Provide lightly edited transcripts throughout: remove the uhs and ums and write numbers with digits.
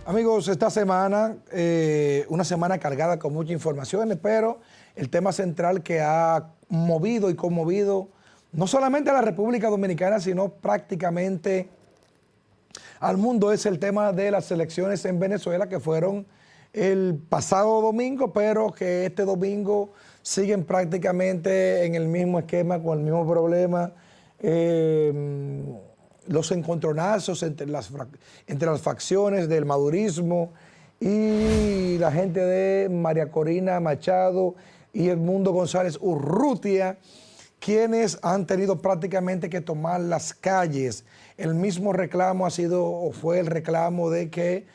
Amigos, esta semana, una semana cargada con muchas informaciones, pero el tema central que ha movido y conmovido no solamente a la República Dominicana, sino prácticamente al mundo es el tema de las elecciones en Venezuela, que fueron el pasado domingo, pero que este domingo siguen prácticamente en el mismo esquema, con el mismo problema. Los encontronazos entre las facciones del madurismo y la gente de María Corina Machado y Edmundo González Urrutia, quienes han tenido prácticamente que tomar las calles. El mismo reclamo ha sido o fue el reclamo de que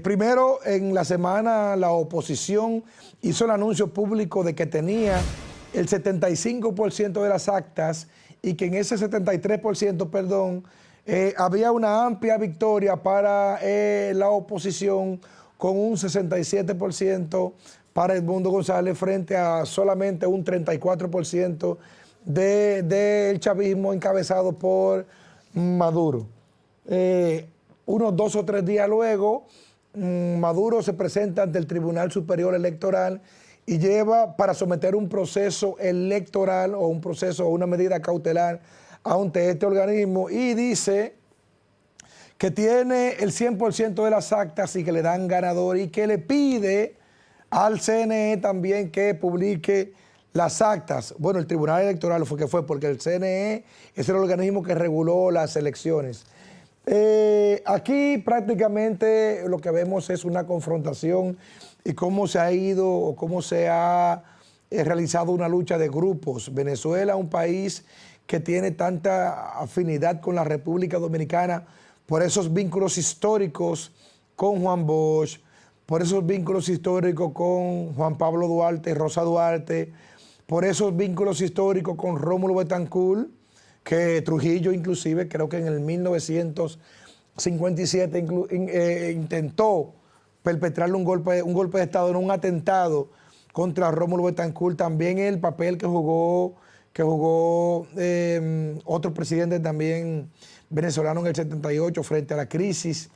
primero en la semana la oposición hizo el anuncio público de que tenía el 75% de las actas y que en ese 73%, perdón, había una amplia victoria para la oposición con un 67% para Edmundo González frente a solamente un 34% del chavismo encabezado por Maduro. Unos 2 o 3 días luego, Maduro se presenta ante el Tribunal Superior Electoral y lleva para someter un proceso electoral o un proceso o una medida cautelar ante este organismo y dice que tiene el 100% de las actas y que le dan ganador y que le pide al CNE también que publique las actas. Bueno, el Tribunal Electoral fue que fue porque el CNE es el organismo que reguló las elecciones. Aquí prácticamente lo que vemos es una confrontación y cómo se ha ido o cómo se ha realizado una lucha de grupos. Venezuela, un país que tiene tanta afinidad con la República Dominicana por esos vínculos históricos con Juan Bosch, por esos vínculos históricos con Juan Pablo Duarte y Rosa Duarte, por esos vínculos históricos con Rómulo Betancourt, que Trujillo inclusive, creo que en el 1957 intentó perpetrarle un golpe de Estado en un atentado contra Rómulo Betancourt, también el papel que jugó otro presidente también venezolano en el 78 frente a la crisis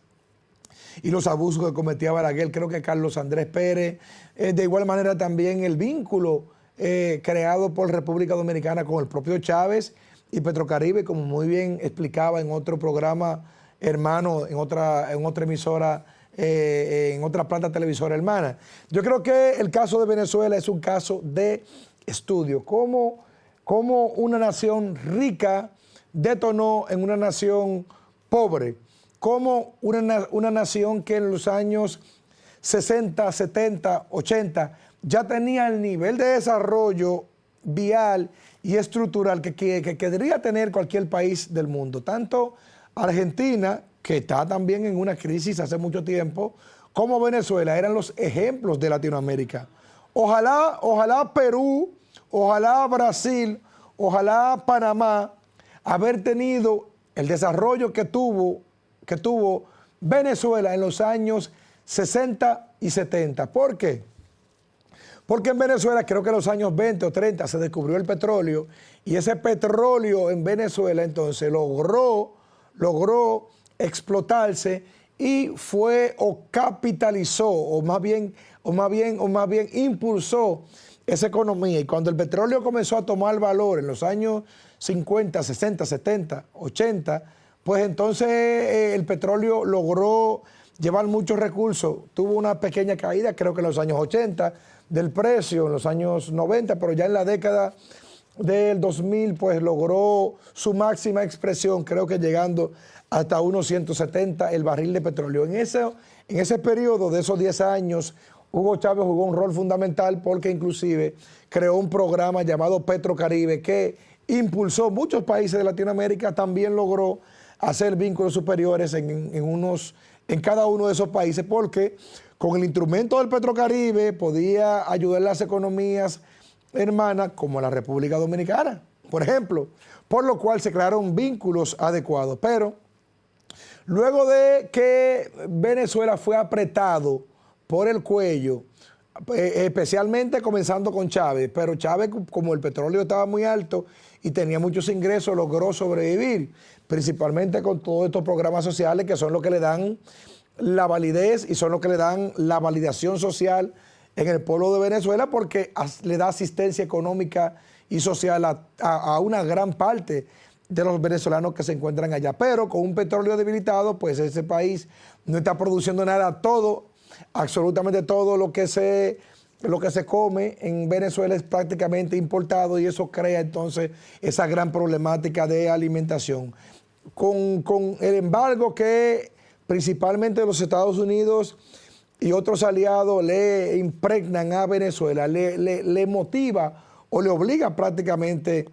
y los abusos que cometía Balaguer, creo que Carlos Andrés Pérez, de igual manera también el vínculo creado por República Dominicana con el propio Chávez y Petrocaribe, como muy bien explicaba en otro programa hermano, en otra emisora, en otra planta televisora hermana. Yo creo que el caso de Venezuela es un caso de estudio, cómo una nación rica detonó en una nación pobre, como una nación que en los años 60, 70, 80 ya tenía el nivel de desarrollo vial y estructural que querría tener cualquier país del mundo. Tanto Argentina, que está también en una crisis hace mucho tiempo, como Venezuela, eran los ejemplos de Latinoamérica. Ojalá Perú, ojalá Brasil, ojalá Panamá, haber tenido el desarrollo que tuvo Venezuela en los años 60 y 70. ¿Por qué? Porque en Venezuela, creo que en los años 20 o 30 se descubrió el petróleo y ese petróleo en Venezuela entonces logró explotarse y fue o capitalizó o más bien impulsó esa economía. Y cuando el petróleo comenzó a tomar valor en los años 50, 60, 70, 80, pues entonces el petróleo logró llevar muchos recursos. Tuvo una pequeña caída, creo que en los años 80, del precio, en los años 90, pero ya en la década del 2000, pues logró su máxima expresión, creo que llegando hasta unos 170 el barril de petróleo. En ese periodo de esos 10 años, Hugo Chávez jugó un rol fundamental porque inclusive creó un programa llamado Petrocaribe que impulsó muchos países de Latinoamérica, también logró hacer vínculos superiores en cada uno de esos países, porque con el instrumento del Petrocaribe podía ayudar a las economías hermanas como la República Dominicana, por ejemplo, por lo cual se crearon vínculos adecuados. Pero luego de que Venezuela fue apretado por el cuello, especialmente comenzando con Chávez, pero Chávez, como el petróleo estaba muy alto y tenía muchos ingresos, logró sobrevivir, principalmente con todos estos programas sociales que son los que le dan la validez y son los que le dan la validación social en el pueblo de Venezuela porque le da asistencia económica y social a una gran parte de los venezolanos que se encuentran allá. Pero con un petróleo debilitado, pues ese país no está produciendo nada. Absolutamente todo lo que se come en Venezuela es prácticamente importado y eso crea entonces esa gran problemática de alimentación. Con el embargo que principalmente los Estados Unidos y otros aliados le impregnan a Venezuela, le motiva o le obliga prácticamente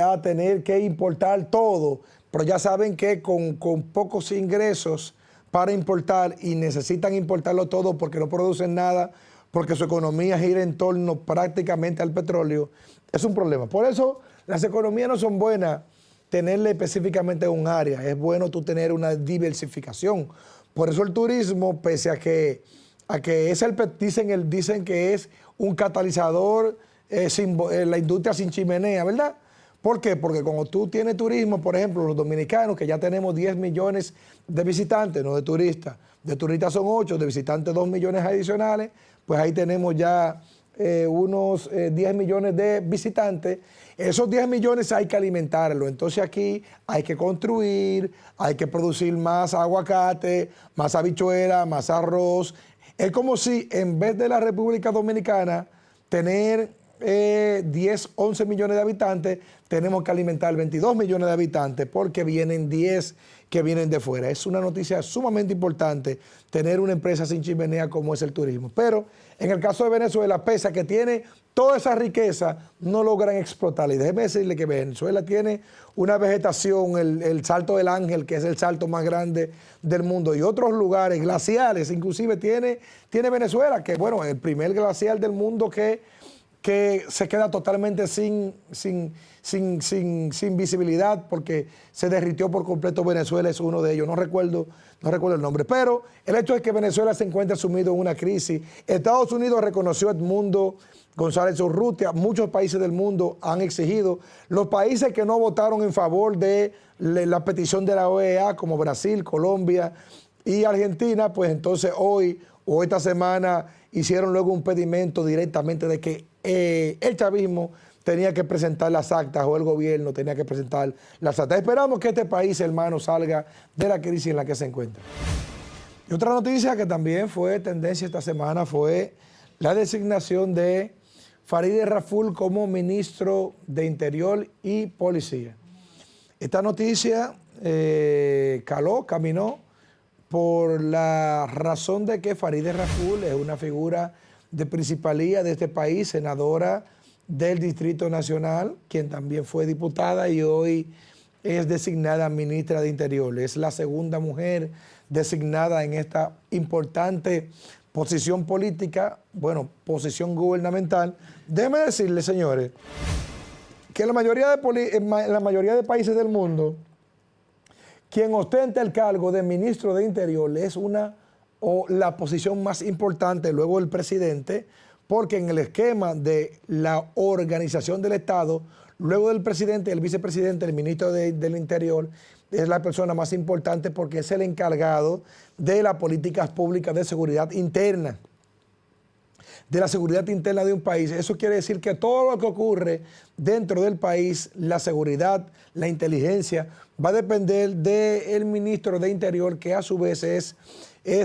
a tener que importar todo, pero ya saben que con pocos ingresos para importar y necesitan importarlo todo porque no producen nada, porque su economía gira en torno prácticamente al petróleo, es un problema. Por eso las economías no son buenas tenerle específicamente un área, es bueno tú tener una diversificación. Por eso el turismo, pese a que dicen que es un catalizador, la industria sin chimenea, ¿verdad? ¿Por qué? Porque cuando tú tienes turismo, por ejemplo, los dominicanos, que ya tenemos 10 millones de visitantes, no de turistas son 8, de visitantes 2 millones adicionales, pues ahí tenemos ya unos 10 millones de visitantes. Esos 10 millones hay que alimentarlos. Entonces aquí hay que construir, hay que producir más aguacate, más habichuela, más arroz. Es como si en vez de la República Dominicana tener 10, 11 millones de habitantes, tenemos que alimentar 22 millones de habitantes porque vienen 10 que vienen de fuera. Es una noticia sumamente importante tener una empresa sin chimenea como es el turismo. Pero en el caso de Venezuela, pese a que tiene toda esa riqueza, no logran explotarla. Y déjeme decirle que Venezuela tiene una vegetación, el Salto del Ángel, que es el salto más grande del mundo, y otros lugares glaciales, inclusive tiene Venezuela, que bueno, el primer glacial del mundo que se queda totalmente sin visibilidad porque se derritió por completo. Venezuela es uno de ellos, no recuerdo el nombre, pero el hecho es que Venezuela se encuentra sumido en una crisis. Estados Unidos reconoció a Edmundo González Urrutia, muchos países del mundo han exigido, los países que no votaron en favor de la petición de la OEA, como Brasil, Colombia y Argentina, pues entonces hoy o esta semana hicieron luego un pedimento directamente de que el chavismo tenía que presentar las actas o el gobierno tenía que presentar las actas. Esperamos que este país, hermano, salga de la crisis en la que se encuentra. Y otra noticia que también fue tendencia esta semana fue la designación de Farideh Raful como ministro de Interior y Policía. Esta noticia caminó por la razón de que Farideh Raful es una figura de principalía de este país, senadora del Distrito Nacional, quien también fue diputada y hoy es designada ministra de Interior. Es la segunda mujer designada en esta importante posición política, bueno, posición gubernamental. Déjenme decirles, señores, que en la mayoría de países del mundo, quien ostenta el cargo de ministro de Interior es la posición más importante luego del presidente, porque en el esquema de la organización del Estado, luego del presidente, el vicepresidente, el ministro del Interior, es la persona más importante porque es el encargado de las políticas públicas de seguridad interna, de la seguridad interna de un país. Eso quiere decir que todo lo que ocurre dentro del país, la seguridad, la inteligencia, va a depender del ministro de Interior, que a su vez es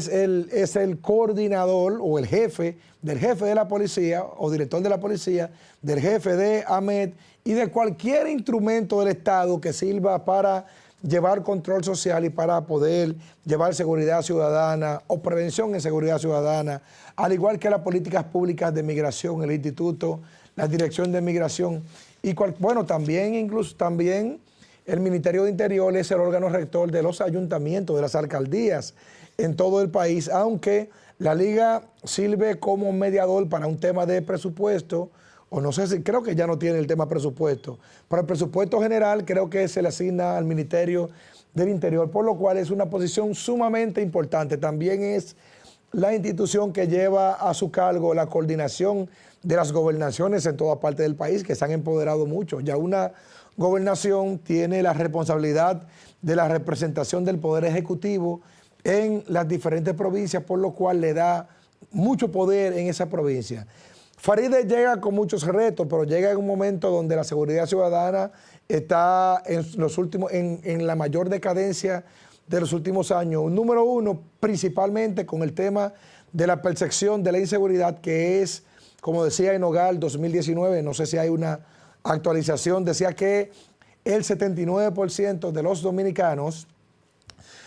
el coordinador o el jefe del jefe de la policía o director de la policía, del jefe de AMET y de cualquier instrumento del Estado que sirva para llevar control social y para poder llevar seguridad ciudadana o prevención en seguridad ciudadana, al igual que las políticas públicas de migración, el instituto, la dirección de migración y también el Ministerio de Interior es el órgano rector de los ayuntamientos, de las alcaldías en todo el país, aunque la Liga sirve como mediador para un tema de presupuesto, o no sé si, creo que ya no tiene el tema presupuesto, pero el presupuesto general creo que se le asigna al Ministerio del Interior, por lo cual es una posición sumamente importante. También es la institución que lleva a su cargo la coordinación de las gobernaciones en toda parte del país, que se han empoderado mucho. Ya una gobernación tiene la responsabilidad de la representación del Poder Ejecutivo en las diferentes provincias, por lo cual le da mucho poder en esa provincia. Faride llega con muchos retos, pero llega en un momento donde la seguridad ciudadana está en la mayor decadencia de los últimos años. Número uno, principalmente con el tema de la percepción de la inseguridad, que es, como decía en Hogar 2019, no sé si hay una actualización, decía que el 79% de los dominicanos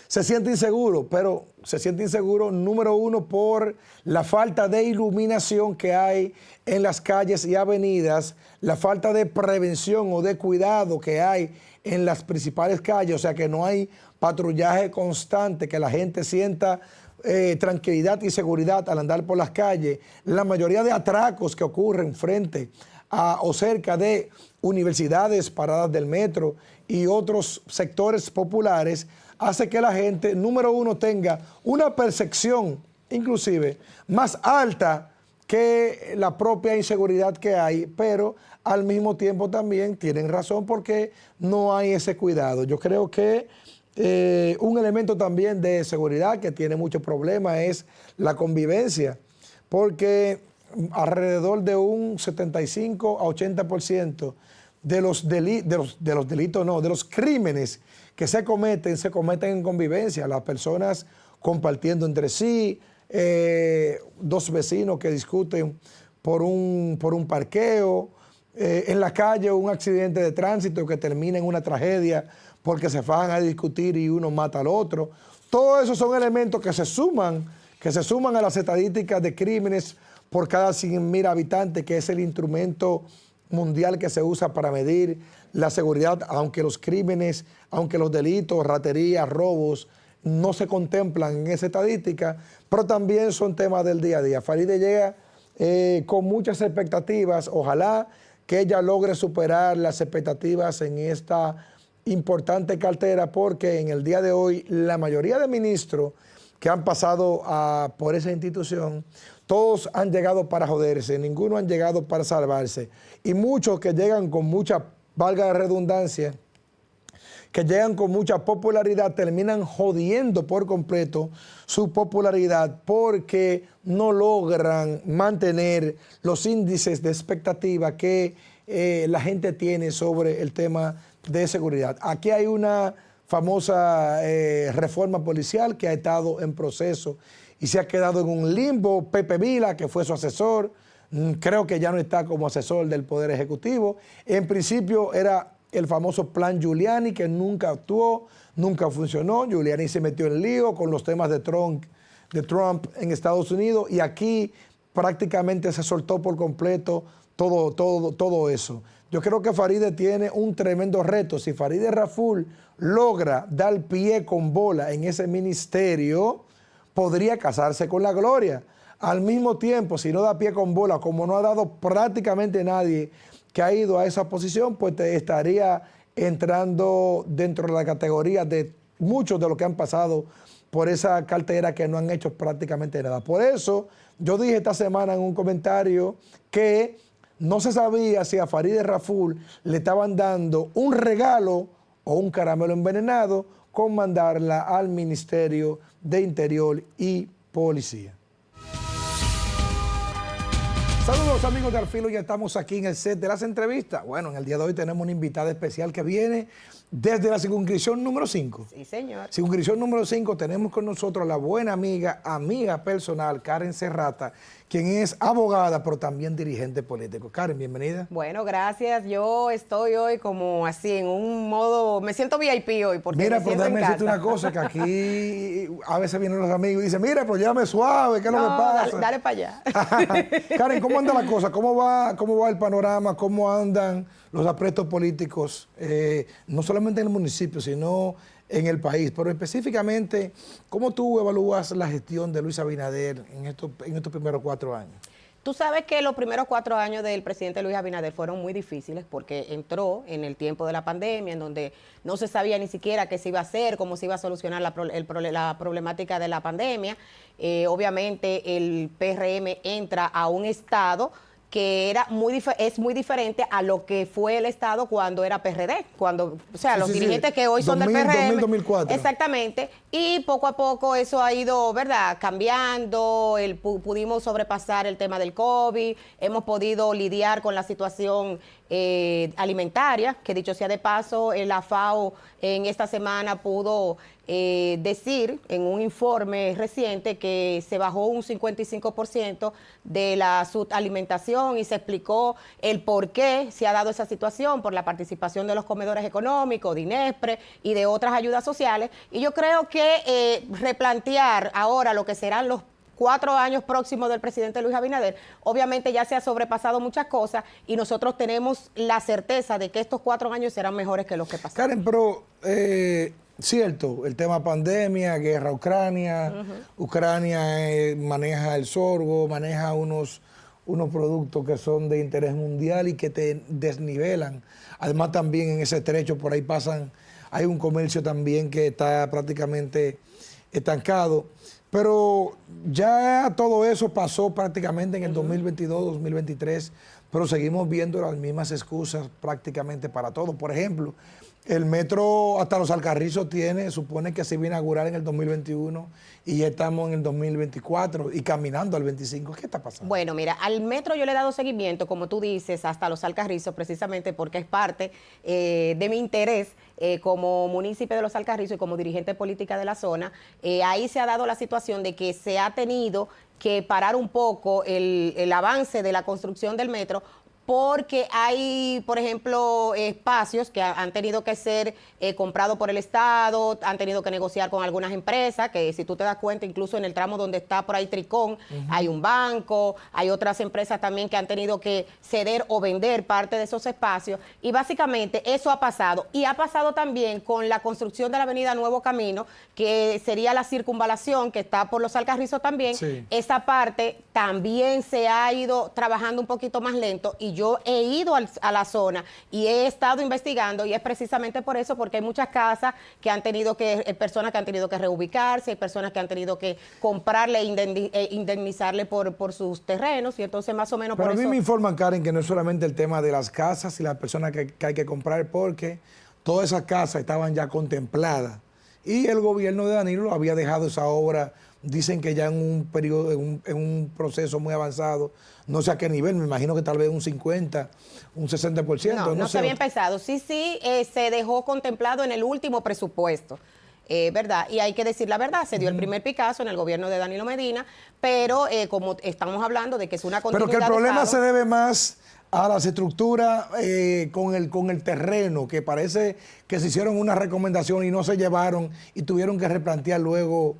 se siente inseguro, pero se siente inseguro, número uno, por la falta de iluminación que hay en las calles y avenidas, la falta de prevención o de cuidado que hay en las principales calles, o sea que no hay patrullaje constante, que la gente sienta tranquilidad y seguridad al andar por las calles. La mayoría de atracos que ocurren frente a o cerca de universidades, paradas del metro y otros sectores populares, hace que la gente, número uno, tenga una percepción inclusive más alta que la propia inseguridad que hay, pero al mismo tiempo también tienen razón porque no hay ese cuidado. Yo creo que un elemento también de seguridad que tiene muchos problemas es la convivencia, porque alrededor de un 75 a 80% de los delitos, no, de los crímenes que se cometen en convivencia, las personas compartiendo entre sí, dos vecinos que discuten por un parqueo, en la calle un accidente de tránsito que termina en una tragedia porque se fajan a discutir y uno mata al otro. Todos esos son elementos que se suman a las estadísticas de crímenes por cada 100,000 habitantes, que es el instrumento mundial que se usa para medir la seguridad, aunque los crímenes, aunque los delitos, raterías, robos, no se contemplan en esa estadística, pero también son temas del día a día. Faride llega con muchas expectativas, ojalá que ella logre superar las expectativas en esta importante cartera, porque en el día de hoy la mayoría de ministros que han pasado por esa institución, todos han llegado para joderse, ninguno han llegado para salvarse. Y muchos que llegan con mucha, valga la redundancia, que llegan con mucha popularidad, terminan jodiendo por completo su popularidad porque no logran mantener los índices de expectativa que la gente tiene sobre el tema de seguridad. Aquí hay una famosa reforma policial que ha estado en proceso y se ha quedado en un limbo. Pepe Vila, que fue su asesor, creo que ya no está como asesor del Poder Ejecutivo. En principio era el famoso plan Giuliani, que nunca actuó, nunca funcionó. Giuliani se metió en lío con los temas de Trump en Estados Unidos, y aquí prácticamente se soltó por completo todo eso. Yo creo que Faride tiene un tremendo reto. Si Faride Raful logra dar pie con bola en ese ministerio, podría casarse con la gloria. Al mismo tiempo, si no da pie con bola, como no ha dado prácticamente nadie que ha ido a esa posición, pues te estaría entrando dentro de la categoría de muchos de los que han pasado por esa cartera que no han hecho prácticamente nada. Por eso yo dije esta semana en un comentario que no se sabía si a Faride Raful le estaban dando un regalo o un caramelo envenenado con mandarla al Ministerio de Interior y Policía. Saludos amigos de Al Filo, ya estamos aquí en el set de las entrevistas. Bueno, en el día de hoy tenemos una invitada especial que viene desde la circunscripción número 5. Sí, señor. Circunscripción número 5, tenemos con nosotros a la buena amiga personal, Karen Serrata, quien es abogada, pero también dirigente político. Karen, bienvenida. Bueno, gracias. Yo estoy hoy como así, en un modo, me siento VIP hoy, porque mira, me pues siento déjame en decirte casa. una cosa, que aquí a veces vienen los amigos y dicen, mira, pues llévame suave, ¿qué es lo que pasa? Dale para allá. Karen, ¿cómo anda la cosa? ¿Cómo va el panorama? ¿Cómo andan los aprestos políticos? No solamente en el municipio, sino en el país. Pero específicamente, ¿cómo tú evalúas la gestión de Luis Abinader en estos primeros 4 años? Tú sabes que los primeros 4 años del presidente Luis Abinader fueron muy difíciles porque entró en el tiempo de la pandemia, en donde no se sabía ni siquiera qué se iba a hacer, cómo se iba a solucionar la problemática de la pandemia. Obviamente el PRM entra a un estado que era es muy diferente a lo que fue el Estado cuando era PRD, cuando, o sea, los dirigentes que hoy son del PRM. 2004. Exactamente, y poco a poco eso ha ido, ¿verdad?, cambiando, pudimos sobrepasar el tema del COVID, hemos podido lidiar con la situación alimentaria, que dicho sea de paso, la FAO en esta semana pudo decir en un informe reciente que se bajó un 55% de la subalimentación y se explicó el por qué se ha dado esa situación, por la participación de los comedores económicos, de INESPRE y de otras ayudas sociales. Y yo creo que replantear ahora lo que serán los 4 años próximos del presidente Luis Abinader, obviamente ya se ha sobrepasado muchas cosas y nosotros tenemos la certeza de que estos 4 años serán mejores que los que pasaron. Karen, pero cierto, el tema pandemia, guerra Ucrania, Ucrania maneja el sorgo, maneja unos productos que son de interés mundial y que te desnivelan. Además también en ese estrecho por ahí hay un comercio también que está prácticamente estancado. Pero ya todo eso pasó prácticamente en el 2022, 2023, pero seguimos viendo las mismas excusas prácticamente para todo. Por ejemplo, el metro hasta Los Alcarrizos supone que se iba a inaugurar en el 2021 y ya estamos en el 2024 y caminando al 25. ¿Qué está pasando? Bueno, mira, al metro yo le he dado seguimiento, como tú dices, hasta Los Alcarrizos, precisamente porque es parte de mi interés como municipio de Los Alcarrizos y como dirigente política de la zona. Ahí se ha dado la situación de que se ha tenido que parar un poco el avance de la construcción del metro, porque hay, por ejemplo, espacios que han tenido que ser comprados por el Estado, han tenido que negociar con algunas empresas, que si tú te das cuenta, incluso en el tramo donde está por ahí Tricón, hay un banco, hay otras empresas también que han tenido que ceder o vender parte de esos espacios, y básicamente eso ha pasado. Y ha pasado también con la construcción de la avenida Nuevo Camino, que sería la circunvalación que está por Los Alcarrizos también. Sí. Esa parte también se ha ido trabajando un poquito más lento, y yo he ido a la zona y he estado investigando, y es precisamente por eso, porque hay muchas casas que han tenido personas que han tenido que reubicarse, hay personas que han tenido que comprarle e indemnizarle por sus terrenos, y entonces más o menos Pero por a mí eso. me informan, Karen, que no es solamente el tema de las casas y las personas que hay que comprar, porque todas esas casas estaban ya contempladas y el gobierno de Danilo había dejado esa obra. Dicen que ya en un periodo, en un proceso muy avanzado, no sé a qué nivel, me imagino que tal vez un 50, un 60%. No se había empezado. Sí, se dejó contemplado en el último presupuesto, ¿verdad? Y hay que decir la verdad, se dio el primer Picasso en el gobierno de Danilo Medina, pero como estamos hablando de que es una continuidad. Pero que el problema de se debe más a las estructuras con el terreno, que parece que se hicieron una recomendación y no se llevaron y tuvieron que replantear luego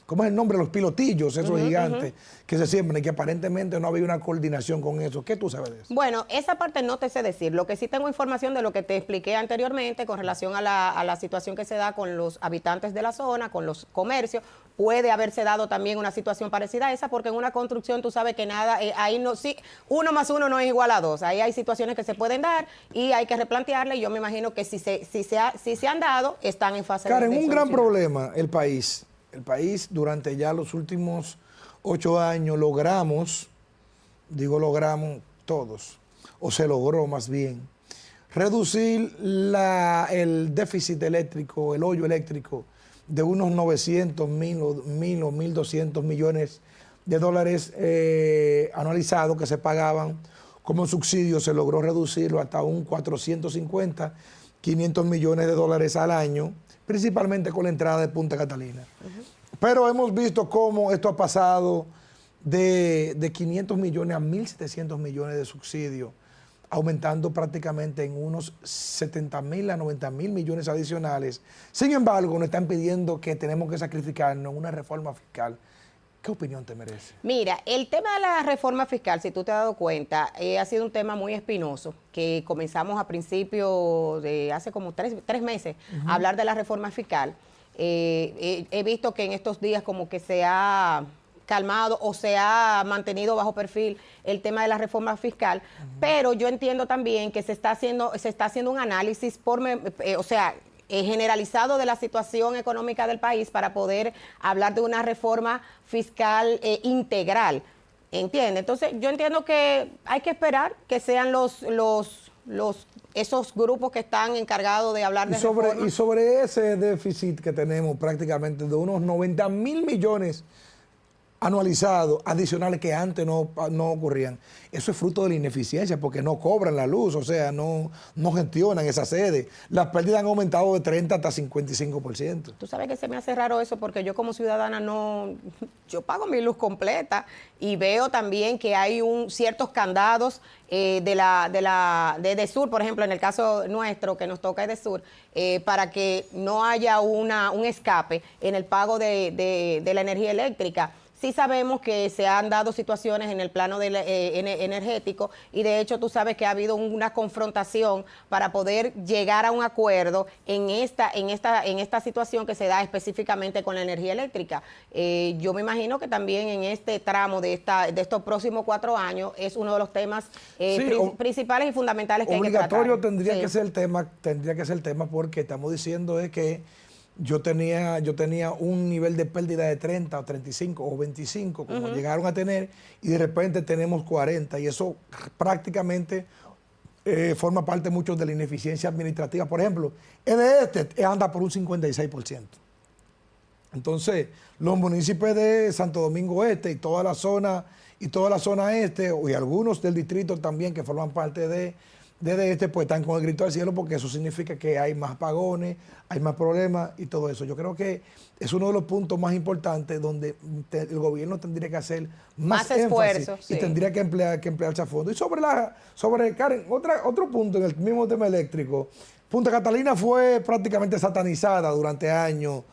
¿cómo es el nombre? Los pilotillos, esos gigantes que se siembran, y que aparentemente no había una coordinación con eso. ¿Qué tú sabes de eso? Bueno, esa parte no te sé decir. Lo que sí tengo información de lo que te expliqué anteriormente con relación a la situación que se da con los habitantes de la zona, con los comercios. Puede haberse dado también una situación parecida a esa, porque en una construcción tú sabes que nada, ahí no, sí, 1 más 1 no es igual a 2. Ahí hay situaciones que se pueden dar y hay que replantearle, y yo me imagino que si se han dado, están en fase Karen, de un gran solucionar. problema, el país durante ya los últimos 8 años logramos todos, o se logró más bien, reducir el déficit eléctrico, el hoyo eléctrico, de unos 900, 1.000 o 1.200 millones de dólares anualizados que se pagaban como subsidio. Se logró reducirlo hasta un 450, 500 millones de dólares al año, principalmente con la entrada de Punta Catalina. Pero hemos visto cómo esto ha pasado de 500 millones a 1.700 millones de subsidio, aumentando prácticamente en unos 70.000 a 90.000 millones adicionales. Sin embargo, nos están pidiendo que tenemos que sacrificarnos una reforma fiscal. ¿Qué opinión te merece? Mira, el tema de la reforma fiscal, si tú te has dado cuenta, ha sido un tema muy espinoso, que comenzamos a principios de hace como tres meses a hablar de la reforma fiscal. He visto que en estos días como que se ha calmado o se ha mantenido bajo perfil el tema de la reforma fiscal, pero yo entiendo también que se está haciendo un análisis o sea, generalizado de la situación económica del país para poder hablar de una reforma fiscal integral. ¿Entiende? Entonces, yo entiendo que hay que esperar que sean esos grupos que están encargados de hablar de reforma. Y sobre ese déficit que tenemos prácticamente de unos 90.000 millones anualizados adicionales que antes no ocurrían. Eso es fruto de la ineficiencia porque no cobran la luz, o sea, no gestionan esa sede. Las pérdidas han aumentado de 30 hasta 55%. Tú sabes que se me hace raro eso porque yo como ciudadana yo pago mi luz completa y veo también que hay ciertos candados de EDESUR, por ejemplo, en el caso nuestro que nos toca EDESUR, para que no haya un escape en el pago de la energía eléctrica. Sí sabemos que se han dado situaciones en el plano energético y de hecho tú sabes que ha habido una confrontación para poder llegar a un acuerdo en esta situación que se da específicamente con la energía eléctrica. Yo me imagino que también en este tramo de estos próximos 4 años es uno de los temas principales y fundamentales que hay que tratar. Obligatorio tendría que ser el tema porque estamos diciendo es que yo tenía un nivel de pérdida de 30 o 35 o 25, como llegaron a tener, y de repente tenemos 40, y eso prácticamente forma parte mucho de la ineficiencia administrativa. Por ejemplo, EDESTE anda por un 56%. Entonces, los municipios de Santo Domingo Este y toda la zona este, y algunos del distrito también que forman parte de este, pues están con el grito al cielo porque eso significa que hay más apagones, hay más problemas y todo eso. Yo creo que es uno de los puntos más importantes donde el gobierno tendría que hacer más énfasis y tendría que emplearse a fondo. Y sobre Karen, otro punto en el mismo tema eléctrico, Punta Catalina fue prácticamente satanizada durante años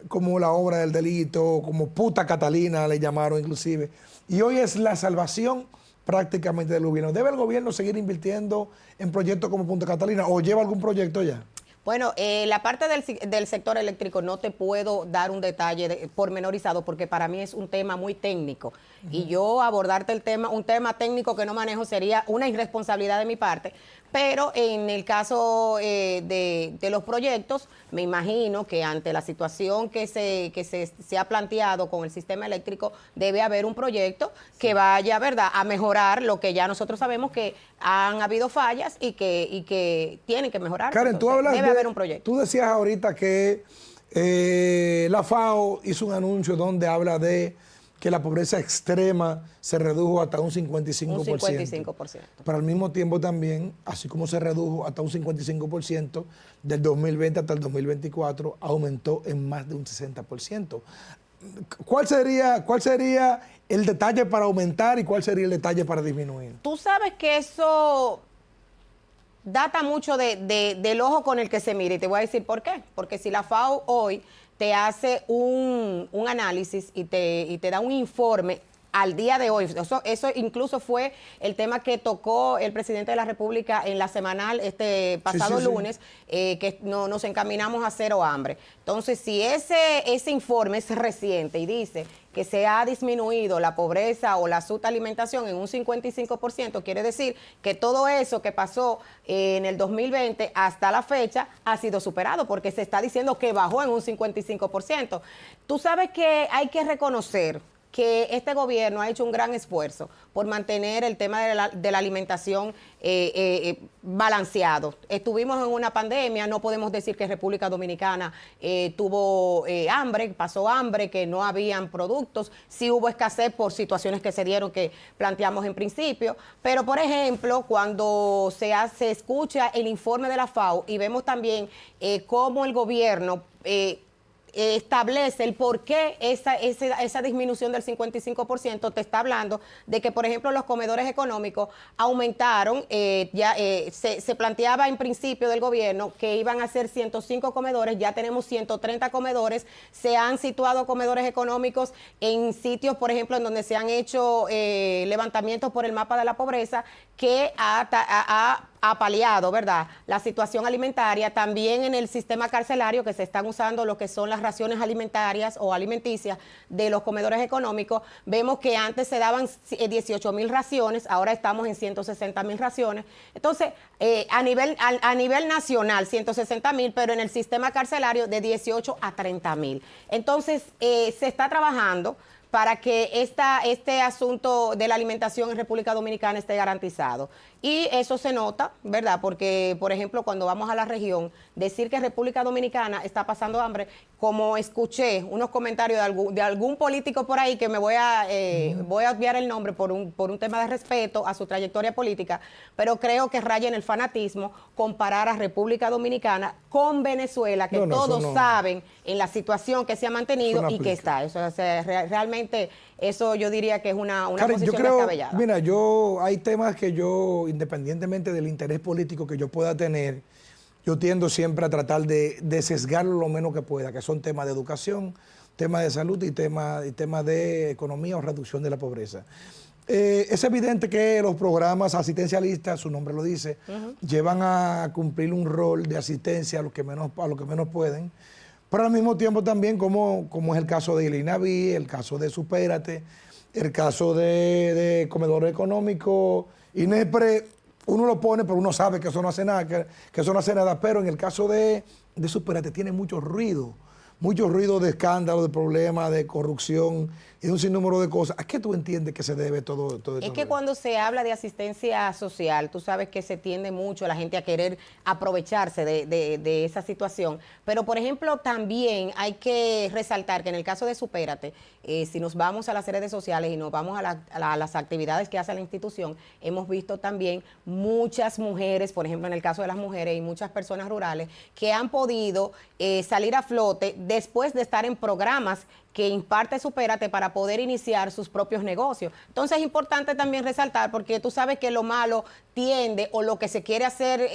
como la obra del delito, como puta Catalina le llamaron inclusive, y hoy es la salvación prácticamente del gobierno. ¿Debe el gobierno seguir invirtiendo en proyectos como Punta Catalina o lleva algún proyecto ya? Bueno, la parte del sector eléctrico no te puedo dar un detalle pormenorizado porque para mí es un tema muy técnico. Y yo abordarte un tema técnico que no manejo sería una irresponsabilidad de mi parte. Pero en el caso de los proyectos, me imagino que ante la situación que se ha planteado con el sistema eléctrico, debe haber un proyecto que vaya, ¿verdad?, a mejorar lo que ya nosotros sabemos que han habido fallas y que tienen que mejorar. Karen, entonces, debe haber un proyecto. Tú decías ahorita que la FAO hizo un anuncio donde habla de que la pobreza extrema se redujo hasta un 55%. Un 55%. Pero al mismo tiempo también, así como se redujo hasta un 55%, del 2020 hasta el 2024 aumentó en más de un 60%. ¿Cuál sería el detalle para aumentar y cuál sería el detalle para disminuir? Tú sabes que eso data mucho del ojo con el que se mira y te voy a decir por qué. Porque si la FAO hoy te hace un análisis y te da un informe al día de hoy. Eso incluso fue el tema que tocó el presidente de la República en la semanal pasado lunes, que nos encaminamos a cero hambre. Entonces, si ese informe es reciente y dice que se ha disminuido la pobreza o la subalimentación en un 55%, quiere decir que todo eso que pasó en el 2020 hasta la fecha ha sido superado, porque se está diciendo que bajó en un 55%. Tú sabes que hay que reconocer que este gobierno ha hecho un gran esfuerzo por mantener el tema de la alimentación balanceado. Estuvimos en una pandemia, no podemos decir que República Dominicana tuvo hambre, pasó hambre, que no habían productos, sí hubo escasez por situaciones que se dieron que planteamos en principio, pero por ejemplo, cuando se escucha el informe de la FAO y vemos también cómo el gobierno establece el por qué esa disminución del 55% te está hablando de que, por ejemplo, los comedores económicos aumentaron, se planteaba en principio del gobierno que iban a ser 105 comedores, ya tenemos 130 comedores, se han situado comedores económicos en sitios, por ejemplo, en donde se han hecho levantamientos por el mapa de la pobreza, que ha ha paliado, ¿verdad?, la situación alimentaria. También en el sistema carcelario, que se están usando lo que son las raciones alimentarias o alimenticias de los comedores económicos, vemos que antes se daban 18,000 raciones, ahora estamos en 160,000 raciones. Entonces, a nivel nacional, 160,000, pero en el sistema carcelario de 18 a 30,000. Entonces, se está trabajando para que este asunto de la alimentación en República Dominicana esté garantizado. Y eso se nota, ¿verdad? Porque, por ejemplo, cuando vamos a la región, decir que República Dominicana está pasando hambre, como escuché unos comentarios de algún político por ahí, que me voy a obviar el nombre por un tema de respeto a su trayectoria política, pero creo que raya en el fanatismo comparar a República Dominicana con Venezuela, que todos saben en la situación que se ha mantenido y que está. Eso, o sea, realmente eso yo diría que es una Karen, posición yo creo, descabellada. mira, hay temas que yo, independientemente del interés político que yo pueda tener, yo tiendo siempre a tratar de sesgarlo lo menos que pueda, que son temas de educación, temas de salud y temas de economía o reducción de la pobreza. Es evidente que los programas asistencialistas, su nombre lo dice, llevan a cumplir un rol de asistencia a los que menos pueden, pero al mismo tiempo también, como es el caso de Ilinaví, el caso de Supérate, el caso de Comedor Económico, INEPRE, uno lo pone, pero uno sabe que eso no hace nada, que eso no hace nada, pero en el caso de Supérate tiene mucho ruido de escándalo, de problemas, de corrupción y de un sinnúmero de cosas. ¿A qué tú entiendes que se debe todo esto? Es que cuando se habla de asistencia social, tú sabes que se tiende mucho la gente a querer aprovecharse de esa situación. Pero, por ejemplo, también hay que resaltar que en el caso de Supérate, si nos vamos a las redes sociales y nos vamos a las actividades que hace la institución, hemos visto también muchas mujeres, por ejemplo, en el caso de las mujeres y muchas personas rurales, que han podido salir a flote después de estar en programas que imparte Supérate para poder iniciar sus propios negocios. Entonces es importante también resaltar, porque tú sabes que lo malo tiende, o lo que se quiere hacer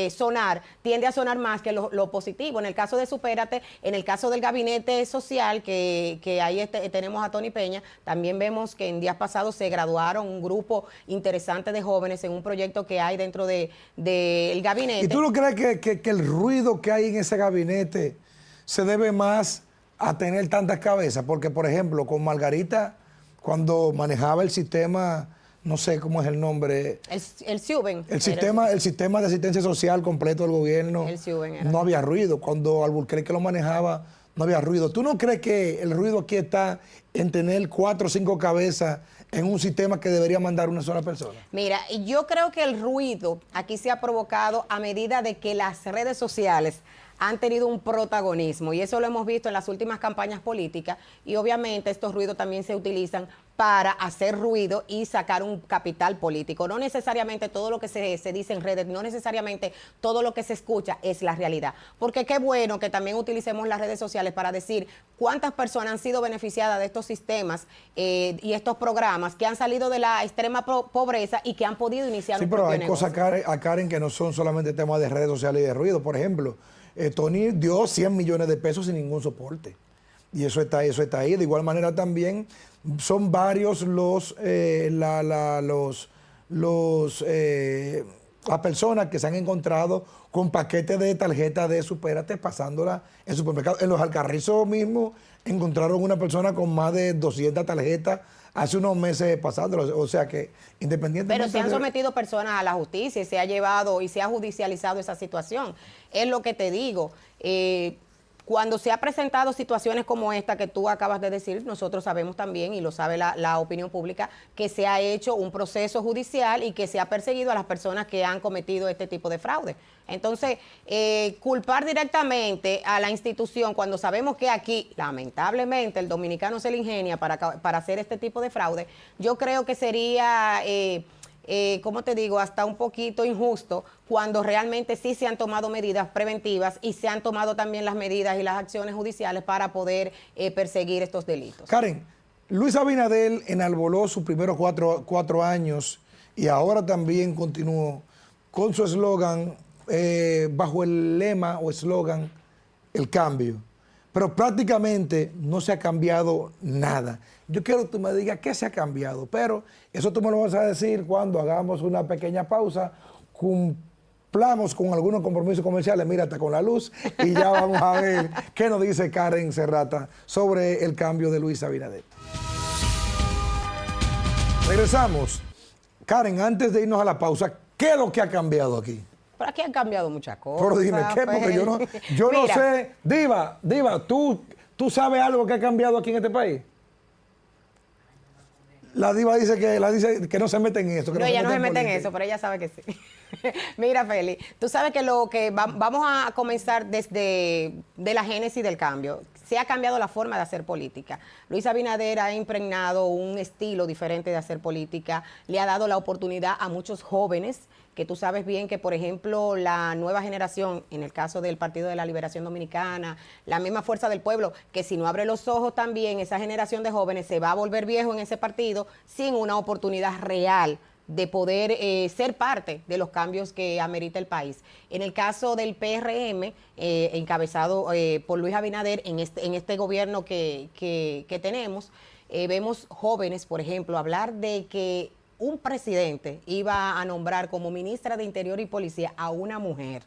sonar, tiende a sonar más que lo positivo. En el caso de Supérate, en el caso del gabinete social, que ahí tenemos a Tony Peña, también vemos que en días pasados se graduaron un grupo interesante de jóvenes en un proyecto que hay dentro del gabinete. ¿Y tú no crees que el ruido que hay en ese gabinete se debe más a tener tantas cabezas? Porque, por ejemplo, con Margarita, cuando manejaba el sistema, no sé cómo es el nombre. El SIUBEN. El sistema de asistencia social completo del gobierno. El SIUBEN era. No había ruido. Cuando Alburquerque lo manejaba, no había ruido. ¿Tú no crees que el ruido aquí está en tener 4 o 5 cabezas en un sistema que debería mandar una sola persona? Mira, yo creo que el ruido aquí se ha provocado a medida de que las redes sociales han tenido un protagonismo, y eso lo hemos visto en las últimas campañas políticas, y obviamente estos ruidos también se utilizan para hacer ruido y sacar un capital político. No necesariamente todo lo que se dice en redes, no necesariamente todo lo que se escucha es la realidad, porque qué bueno que también utilicemos las redes sociales para decir cuántas personas han sido beneficiadas de estos sistemas y estos programas, que han salido de la extrema pobreza y que han podido iniciar un propio negocio. Sí, pero hay cosas, Karen, que no son solamente temas de redes sociales y de ruido. Por ejemplo, Tony dio 100 millones de pesos sin ningún soporte. Y eso está ahí. De igual manera también son varios las personas que se han encontrado con paquetes de tarjetas de Supérate pasándola en supermercados. En los Alcarrizos mismo encontraron una persona con más de 200 tarjetas hace unos meses pasándolas. O sea que independientemente... Pero se han sometido personas a la justicia y se ha llevado y se ha judicializado esa situación. Es lo que te digo. Cuando se ha presentado situaciones como esta que tú acabas de decir, nosotros sabemos también, y lo sabe la opinión pública, que se ha hecho un proceso judicial y que se ha perseguido a las personas que han cometido este tipo de fraude. Entonces, culpar directamente a la institución cuando sabemos que aquí, lamentablemente, el dominicano se le ingenia para hacer este tipo de fraude, yo creo que sería... como te digo, hasta un poquito injusto, cuando realmente sí se han tomado medidas preventivas y se han tomado también las medidas y las acciones judiciales para poder perseguir estos delitos. Karen, Luis Abinader enarboló sus primeros cuatro años y ahora también continuó con su eslogan, bajo el lema o eslogan, el cambio. Pero prácticamente no se ha cambiado nada. Yo quiero que tú me digas qué se ha cambiado, pero eso tú me lo vas a decir cuando hagamos una pequeña pausa cumplamos con algunos compromisos comerciales, mira, hasta con la luz, y ya vamos a ver qué nos dice Karen Serrata sobre el cambio de Luis Abinader. Regresamos. Karen, antes de irnos a la pausa, ¿qué es lo que ha cambiado aquí? Pero aquí han cambiado muchas cosas. Pero dime, ¿qué? Porque yo no sé. Diva, ¿tú sabes algo que ha cambiado aquí en este país? La diva dice que no se mete en eso. No, ella no se mete en eso, pero ella sabe que sí. Mira, Feli, tú sabes que vamos a comenzar desde de la génesis del cambio. Se ha cambiado la forma de hacer política. Luis Abinader ha impregnado un estilo diferente de hacer política, le ha dado la oportunidad a muchos jóvenes, que tú sabes bien que, por ejemplo, la nueva generación, en el caso del Partido de la Liberación Dominicana, la misma Fuerza del Pueblo, que si no abre los ojos también, esa generación de jóvenes se va a volver viejo en ese partido sin una oportunidad real de poder ser parte de los cambios que amerita el país. En el caso del PRM, encabezado por Luis Abinader, en este gobierno que tenemos, vemos jóvenes, por ejemplo, hablar de que un presidente iba a nombrar como ministra de Interior y Policía a una mujer.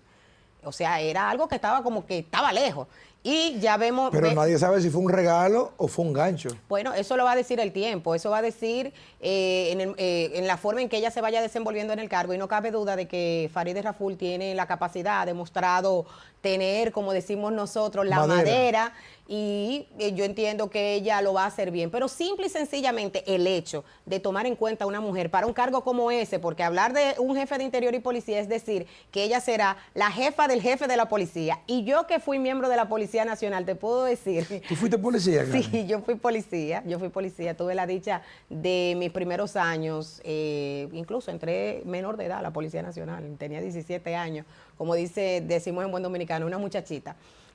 O sea, era algo que estaba lejos. Y ya vemos... Pero nadie sabe si fue un regalo o fue un gancho. Bueno, eso lo va a decir el tiempo, eso va a decir en la forma en que ella se vaya desenvolviendo en el cargo, y no cabe duda de que Farideh Raful tiene la capacidad, ha demostrado tener, como decimos nosotros, la madera, y yo entiendo que ella lo va a hacer bien, pero simple y sencillamente el hecho de tomar en cuenta a una mujer para un cargo como ese, porque hablar de un jefe de Interior y Policía es decir que ella será la jefa del jefe de la policía, y yo que fui miembro de la Policía Nacional, te puedo decir... ¿Tú fuiste policía, Karen? Sí, yo fui policía, tuve la dicha de mis primeros años, incluso entré menor de edad a la Policía Nacional, tenía 17 años, como decimos en buen dominicano, una muchachita.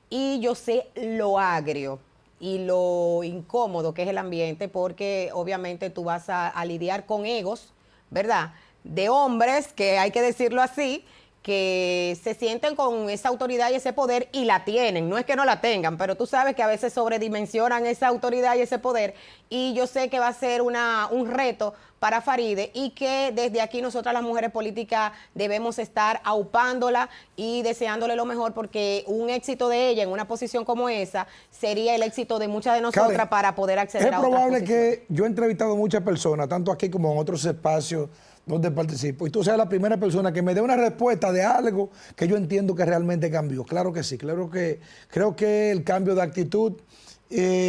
Y yo sé lo agrio y lo incómodo que es el ambiente, porque obviamente tú vas a lidiar con egos, ¿verdad? De hombres, que hay que decirlo así, que se sienten con esa autoridad y ese poder y la tienen, no es que no la tengan, pero tú sabes que a veces sobredimensionan esa autoridad y ese poder, y yo sé que va a ser un reto para Farideh, y que desde aquí nosotras las mujeres políticas debemos estar aupándola y deseándole lo mejor, porque un éxito de ella en una posición como esa sería el éxito de muchas de nosotras, Karen, para poder acceder a otras posiciones. Es probable que yo he entrevistado a muchas personas, tanto aquí como en otros espacios donde participo, y tú seas la primera persona que me dé una respuesta de algo que yo entiendo que realmente cambió. Claro que sí, creo que el cambio de actitud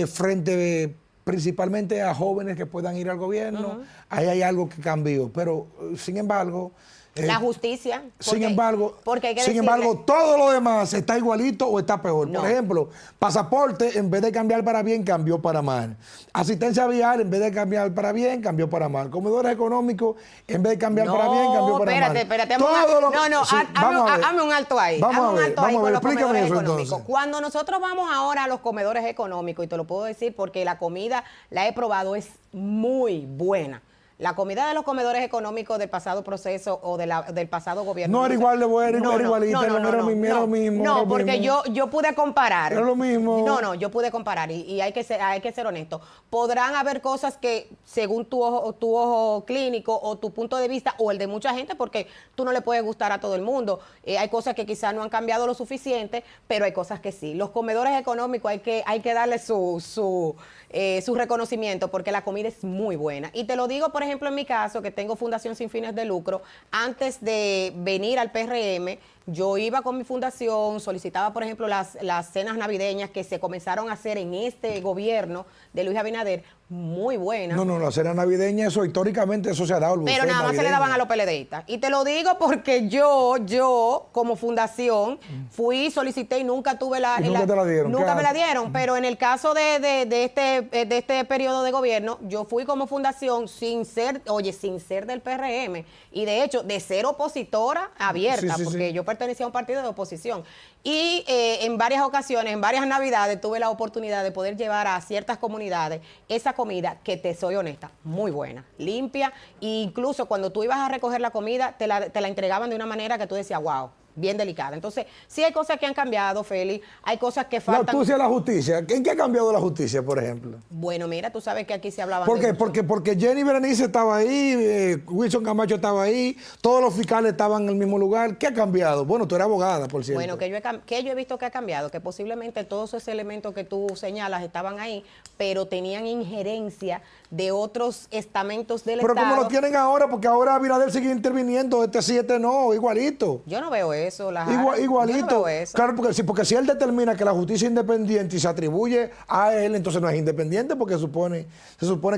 frente principalmente a jóvenes que puedan ir al gobierno, ahí hay algo que cambió, pero sin embargo... la justicia. Sin embargo, decirle... todo lo demás está igualito o está peor. No. Por ejemplo, pasaporte, en vez de cambiar para bien, cambió para mal. Asistencia vial, en vez de cambiar para bien, cambió para mal. Comedores económicos, en vez de cambiar para bien, cambió para mal. Espérate. Hazme un alto ahí. Vamos a ver, explícame eso entonces. Cuando nosotros vamos ahora a los comedores económicos, y te lo puedo decir porque la comida la he probado, es muy buena. La comida de los comedores económicos del pasado proceso o del pasado gobierno. No era igual de buena, no era igualita, no era lo mismo. No, porque yo pude comparar. Era lo mismo. No, yo pude comparar y hay que ser honesto. Podrán haber cosas que, según tu ojo clínico o tu punto de vista o el de mucha gente, porque tú no le puedes gustar a todo el mundo. Hay cosas que quizás no han cambiado lo suficiente, pero hay cosas que sí. Los comedores económicos hay que darle su reconocimiento, porque la comida es muy buena. Y te lo digo, por ejemplo, en mi caso, que tengo fundación sin fines de lucro, antes de venir al PRM, yo iba con mi fundación, solicitaba, por ejemplo, las cenas navideñas que se comenzaron a hacer en este gobierno de Luis Abinader, muy buenas. No, la cena navideña, eso históricamente eso se ha dado. Pero nada más se le daban a los PLDistas. Y te lo digo porque yo como fundación, solicité y nunca tuve nunca te la dieron. Nunca me la dieron, pero en el caso de este periodo de gobierno, yo fui como fundación sin ser del PRM, y de hecho, de ser opositora abierta, porque yo pertenecía a un partido de oposición. Y en varias ocasiones, en varias navidades, tuve la oportunidad de poder llevar a ciertas comunidades esa comida que, te soy honesta, muy buena, limpia, e incluso cuando tú ibas a recoger la comida, te la entregaban de una manera que tú decías, wow, bien delicada. Entonces, sí hay cosas que han cambiado, Félix, hay cosas que La faltan. astucia de la justicia. ¿En qué ha cambiado la justicia, por ejemplo? Bueno, mira, tú sabes que aquí se hablaba ¿Por qué? Porque Jenny Berenice estaba ahí, Wilson Camacho estaba ahí, todos los fiscales estaban en el mismo lugar. ¿Qué ha cambiado? Bueno, tú eres abogada, por cierto. Bueno, que yo he visto que ha cambiado, que posiblemente todos esos elementos que tú señalas estaban ahí, pero tenían injerencia de otros estamentos del Pero Estado. como lo tienen ahora, porque ahora Abinader sigue interviniendo, este 7 no, igualito. Yo no veo eso, Igualito. Yo no veo eso. Claro, porque si él determina que la justicia es independiente y se atribuye a él, entonces no es independiente porque se supone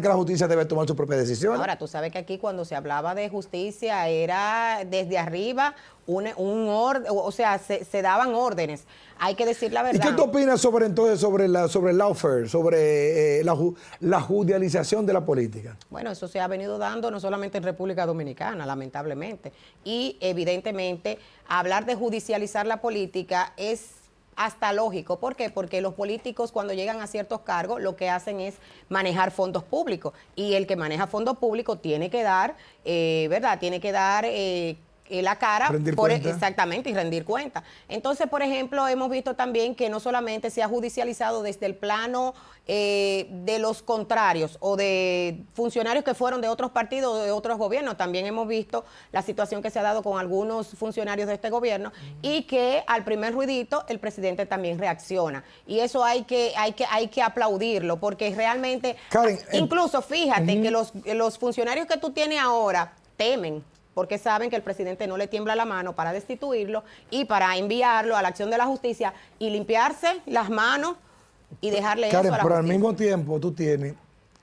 que la justicia debe tomar sus propias decisiones. Ahora, tú sabes que aquí cuando se hablaba de justicia era desde arriba un orden, o sea, se daban órdenes. Hay que decir la verdad. ¿Y qué tú opinas sobre el lawfare, sobre la judicialización de la política? Bueno, eso se ha venido dando no solamente en República Dominicana, lamentablemente. Y evidentemente, hablar de judicializar la política es hasta lógico. ¿Por qué? Porque los políticos cuando llegan a ciertos cargos lo que hacen es manejar fondos públicos. Y el que maneja fondos públicos tiene que dar, ¿verdad? Tiene que dar la cara exactamente y rendir cuenta. Entonces, por ejemplo, hemos visto también que no solamente se ha judicializado desde el plano de los contrarios o de funcionarios que fueron de otros partidos o de otros gobiernos, también hemos visto la situación que se ha dado con algunos funcionarios de este gobierno y que al primer ruidito el presidente también reacciona. Y eso hay que aplaudirlo porque realmente, Karen, incluso fíjate que los funcionarios que tú tienes ahora temen, porque saben que el presidente no le tiembla la mano para destituirlo y para enviarlo a la acción de la justicia y limpiarse las manos y dejarle Karen, eso a la pero justicia. al mismo tiempo tú tienes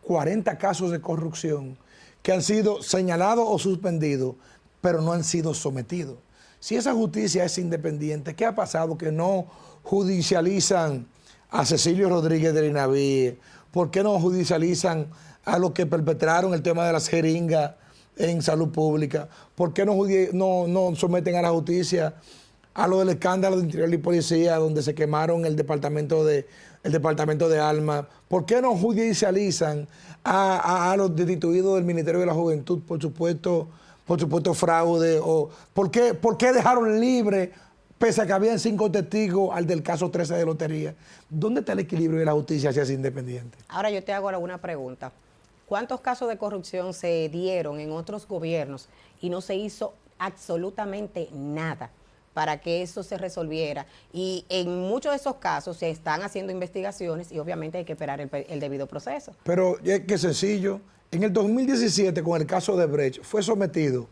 40 casos de corrupción que han sido señalados o suspendidos, pero no han sido sometidos. Si esa justicia es independiente, ¿qué ha pasado que no judicializan a Cecilio Rodríguez de Linaví? ¿Por qué no judicializan a los que perpetraron el tema de las jeringas en salud pública? ¿Por qué no someten a la justicia a lo del escándalo de Interior y Policía, donde se quemaron el departamento de Alma? ¿Por qué no judicializan a los destituidos del Ministerio de la Juventud, por supuesto fraude? O ¿por qué dejaron libre, pese a que habían 5 testigos, al del caso 13 de lotería? ¿Dónde está el equilibrio de la justicia si es independiente? Ahora yo te hago alguna pregunta. ¿Cuántos casos de corrupción se dieron en otros gobiernos y no se hizo absolutamente nada para que eso se resolviera? Y en muchos de esos casos se están haciendo investigaciones y obviamente hay que esperar el debido proceso. Pero es que sencillo. En el 2017, con el caso de Brecht, fue sometido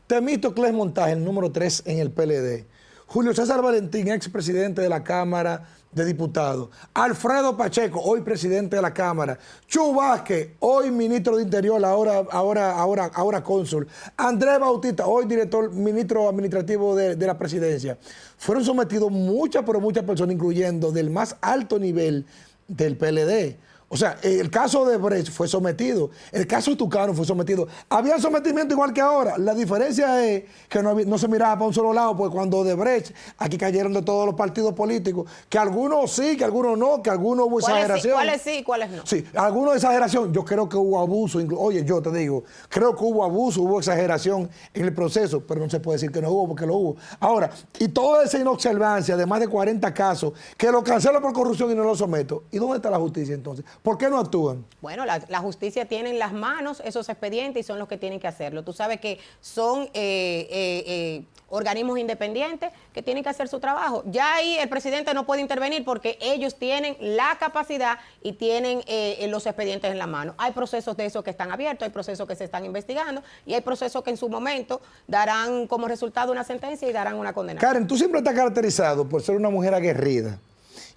Temístocles Montaje, el número 3 en el PLD, Julio César Valentín, expresidente de la Cámara de Diputados, Alfredo Pacheco, hoy presidente de la Cámara, Chu Vázquez, hoy ministro de Interior, ahora cónsul, Andrés Bautista, hoy ministro administrativo de la presidencia. Fueron sometidos muchas personas, incluyendo del más alto nivel del PLD. O sea, el caso de Brecht fue sometido, el caso de Tucano fue sometido. Había sometimiento igual que ahora. La diferencia es que no se miraba para un solo lado, porque cuando de Brecht, aquí cayeron de todos los partidos políticos, que algunos sí, que algunos no, que algunos hubo exageración. ¿Cuáles sí y cuáles no? Sí, algunos exageración. Yo creo que hubo abuso. Oye, yo te digo, creo que hubo abuso, hubo exageración en el proceso, pero no se puede decir que no hubo, porque lo hubo. Ahora, y toda esa inobservancia de más de 40 casos, que lo cancelo por corrupción y no lo someto. ¿Y dónde está la justicia entonces? ¿Por qué no actúan? Bueno, la justicia tiene en las manos esos expedientes y son los que tienen que hacerlo. Tú sabes que son organismos independientes que tienen que hacer su trabajo. Ya ahí el presidente no puede intervenir porque ellos tienen la capacidad y tienen los expedientes en la mano. Hay procesos de esos que están abiertos, hay procesos que se están investigando y hay procesos que en su momento darán como resultado una sentencia y darán una condena. Karen, tú siempre estás caracterizado por ser una mujer aguerrida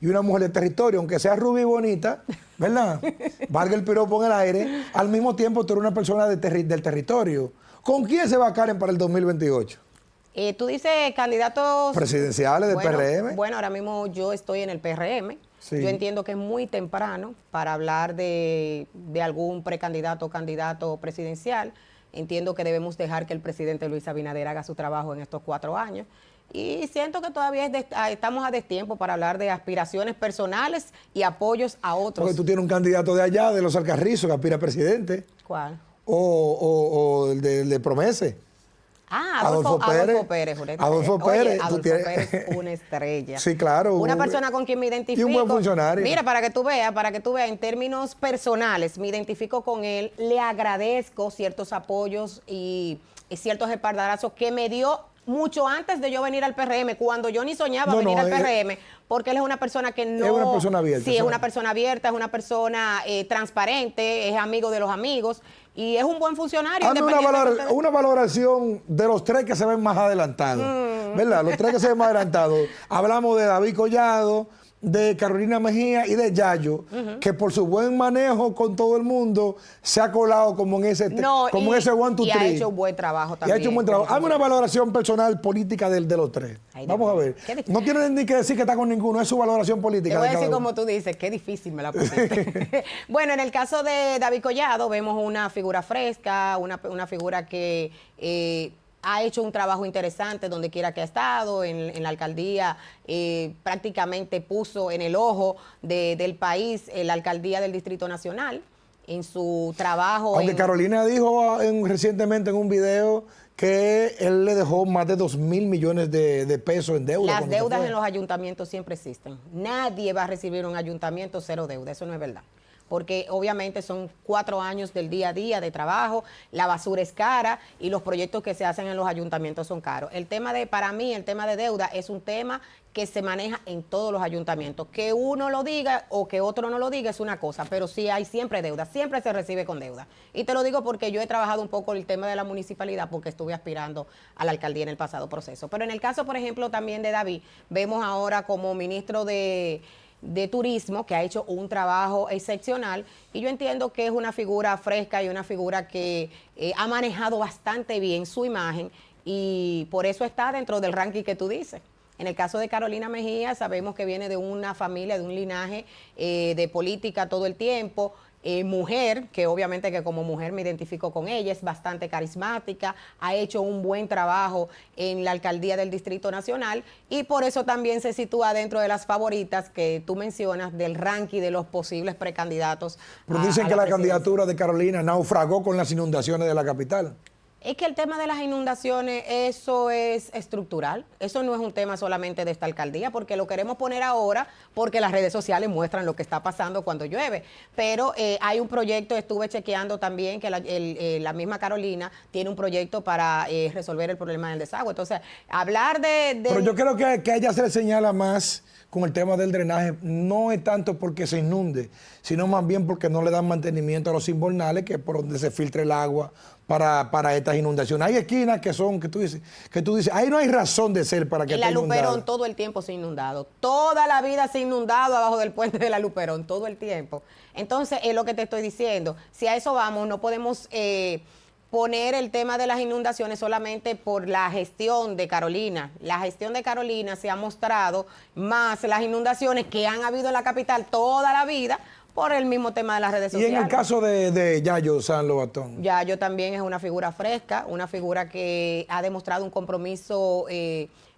y una mujer de territorio, aunque sea rubia y bonita, ¿verdad? Valga el piropo en el aire. Al mismo tiempo, tú eres una persona del territorio. ¿Con quién se va Karen para el 2028? Tú dices candidatos presidenciales del PRM. Bueno, ahora mismo yo estoy en el PRM. Sí. Yo entiendo que es muy temprano para hablar de algún precandidato o candidato presidencial. Entiendo que debemos dejar que el presidente Luis Abinader haga su trabajo en estos 4 años. Y siento que todavía estamos a destiempo para hablar de aspiraciones personales y apoyos a otros. Porque tú tienes un candidato de allá, de los Alcarrizos, que aspira a presidente. ¿Cuál? O el de Promese. Adolfo Pérez, una estrella. Adolfo Pérez, Oye, Adolfo Pérez, una estrella. Sí, claro. Una persona con quien me identifico. Y un buen funcionario. Mira, para que tú veas, en términos personales, me identifico con él, le agradezco ciertos apoyos y ciertos espaldarazos que me dio mucho antes de yo venir al PRM, cuando yo ni soñaba venir al PRM, porque él es una persona que no... Es una persona abierta. Sí, es una persona abierta, es una persona transparente, es amigo de los amigos y es un buen funcionario. Hazme una valoración de los tres que se ven más adelantados, ¿verdad? Los tres que se ven más adelantados. Hablamos de David Collado, de Carolina Mejía y de Yayo, que por su buen manejo con todo el mundo se ha colado como en ese, como en ese one, two, y three. ha hecho un buen trabajo también. Y ha hecho un buen trabajo. Hazme una valoración personal política de los tres. Vamos a ver. No tiene ni que decir que está con ninguno, es su valoración política. Te voy a decir como tú dices, qué difícil me la pusiste. Bueno, en el caso de David Collado vemos una figura fresca, una figura que... ha hecho un trabajo interesante donde quiera que ha estado, en la alcaldía prácticamente puso en el ojo del país la alcaldía del Distrito Nacional en su trabajo. Aunque Carolina dijo recientemente en un video que él le dejó más de 2.000 millones de pesos en deuda. Las deudas en los ayuntamientos siempre existen. Nadie va a recibir un ayuntamiento cero deuda, eso no es verdad. Porque obviamente son 4 años del día a día de trabajo, la basura es cara y los proyectos que se hacen en los ayuntamientos son caros. Para mí, el tema de deuda es un tema que se maneja en todos los ayuntamientos. Que uno lo diga o que otro no lo diga es una cosa, pero sí hay siempre deuda, siempre se recibe con deuda. Y te lo digo porque yo he trabajado un poco el tema de la municipalidad porque estuve aspirando a la alcaldía en el pasado proceso. Pero en el caso, por ejemplo, también de David, vemos ahora como ministro de Turismo, que ha hecho un trabajo excepcional, y yo entiendo que es una figura fresca y una figura que ha manejado bastante bien su imagen y por eso está dentro del ranking que tú dices. En el caso de Carolina Mejía, sabemos que viene de una familia, de un linaje de política todo el tiempo, mujer, que obviamente que como mujer me identifico con ella, es bastante carismática, ha hecho un buen trabajo en la alcaldía del Distrito Nacional y por eso también se sitúa dentro de las favoritas que tú mencionas del ranking de los posibles precandidatos. Pero dicen que la candidatura de Carolina naufragó con las inundaciones de la capital. Es que el tema de las inundaciones, eso es estructural, eso no es un tema solamente de esta alcaldía, porque lo queremos poner ahora porque las redes sociales muestran lo que está pasando cuando llueve, pero hay un proyecto, estuve chequeando también que la misma Carolina tiene un proyecto para resolver el problema del desagüe, entonces hablar de... Pero yo creo que a ella se le señala más con el tema del drenaje, no es tanto porque se inunde, sino más bien porque no le dan mantenimiento a los invernales, que es por donde se filtra el agua para estas inundaciones. Hay esquinas que tú dices, ahí no hay razón de ser para que esté inundado. La Luperón todo el tiempo se ha inundado, toda la vida se ha inundado abajo del puente de la Luperón, todo el tiempo. Entonces, es lo que te estoy diciendo, si a eso vamos, no podemos... poner el tema de las inundaciones solamente por la gestión de Carolina. La gestión de Carolina se ha mostrado más las inundaciones que han habido en la capital toda la vida por el mismo tema de las redes sociales. Y en el caso de Yayo San Lobatón. Yayo también es una figura fresca, una figura que ha demostrado un compromiso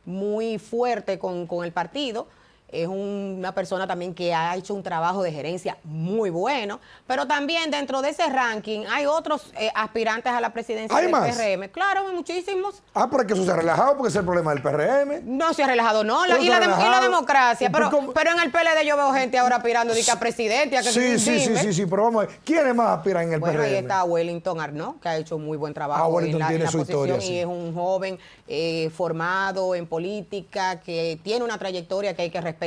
muy fuerte con el partido. Es una persona también que ha hecho un trabajo de gerencia muy bueno, pero también dentro de ese ranking hay otros aspirantes a la presidencia del PRM. Claro, muchísimos. Pero es que eso se ha relajado porque es el problema del PRM. No se ha relajado, no. Y la democracia. Pero en el PLD yo veo gente ahora aspirando a presidente. Sí, pero vamos a ver. ¿Quiénes más aspiran en el PRM? Ahí está Wellington Arnaud, que ha hecho muy buen trabajo Wellington en tiene la su posición historia, sí. y es un joven formado en política, que tiene una trayectoria que hay que respetar.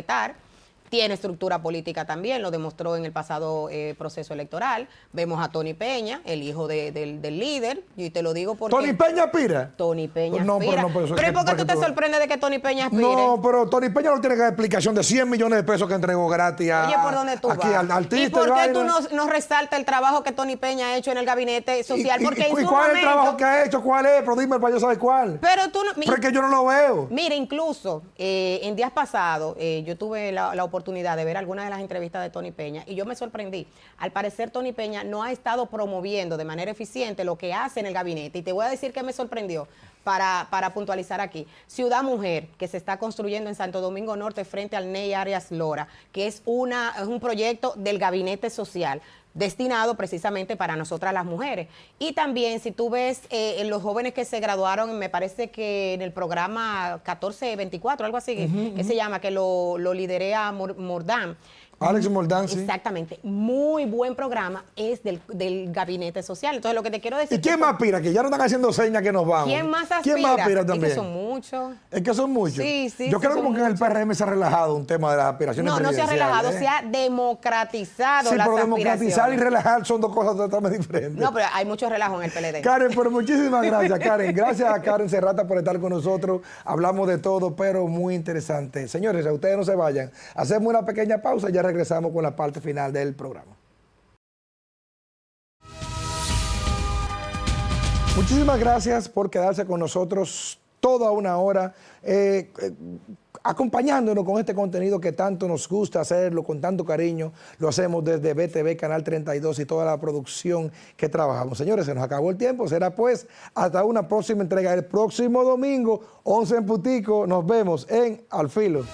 Tiene estructura política también, lo demostró en el pasado proceso electoral. Vemos a Tony Peña, el hijo del líder, y te lo digo porque... ¿Tony Peña aspira? Tony Peña aspira. Pero ¿por qué tú te sorprendes de que Tony Peña aspire? No, pero Tony Peña no tiene que dar explicación de 100 millones de pesos que entregó gratis a... Oye, ¿por dónde tú aquí, vas? artista, ¿Y por qué tú no resaltas el trabajo que Tony Peña ha hecho en el gabinete social? Porque ¿Y cuál es el trabajo que ha hecho? ¿Cuál es? Pero dime para yo saber cuál. Pero tú no... Pero es que yo no lo veo. Mira, incluso en días pasados yo tuve la oportunidad de ver algunas de las entrevistas de Tony Peña y yo me sorprendí. Al parecer Tony Peña no ha estado promoviendo de manera eficiente lo que hace en el gabinete. Y te voy a decir que me sorprendió. para puntualizar aquí. Ciudad Mujer, que se está construyendo en Santo Domingo Norte frente al Ney Arias Lora, que es un proyecto del Gabinete Social destinado precisamente para nosotras las mujeres. Y también, si tú ves los jóvenes que se graduaron, me parece que en el programa 1424, algo así, que se llama, que lo liderea Mordán. Alex Moldán, sí. Exactamente. Muy buen programa, es del Gabinete Social. Entonces, lo que te quiero decir... ¿Y quién más aspira? Que ya no están haciendo señas que nos vamos. ¿Quién más aspira? ¿Quién más aspira también? Es que son muchos. Es que son muchos. Sí, sí. Yo sí, creo como que en el PRM se ha relajado un tema de las aspiraciones No, no se ha presidenciales, relajado, se ha democratizado Sí, las pero democratizar y aspiraciones. relajar son dos cosas totalmente diferentes. No, pero hay mucho relajo en el PLD. Karen, pero muchísimas gracias, Karen. Gracias a Karen Serrata por estar con nosotros. Hablamos de todo, pero muy interesante. Señores, a ustedes no se vayan. Hacemos una pequeña pausa y ya regresamos con la parte final del programa. Muchísimas gracias por quedarse con nosotros toda una hora, acompañándonos con este contenido que tanto nos gusta hacerlo, con tanto cariño. Lo hacemos desde BTV, Canal 32 y toda la producción que trabajamos. Señores, se nos acabó el tiempo. Será pues hasta una próxima entrega. El próximo domingo, 11 en puntico, nos vemos en Al Filo.